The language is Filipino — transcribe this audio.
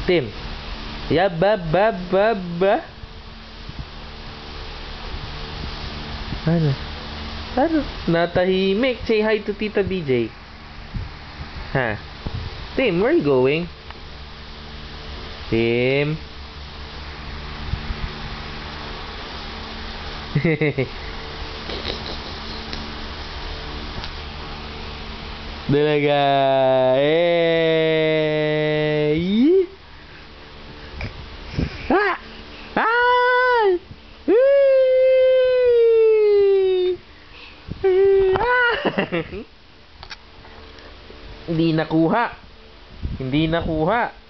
Tim. Yababababa. Ano? Ano? Natahimik. Say hi to Tita BJ. Ha? Tim, where are you going? Tim. Talaga. Eh. Ah! Ah! Hindi nakuha. Hindi nakuha.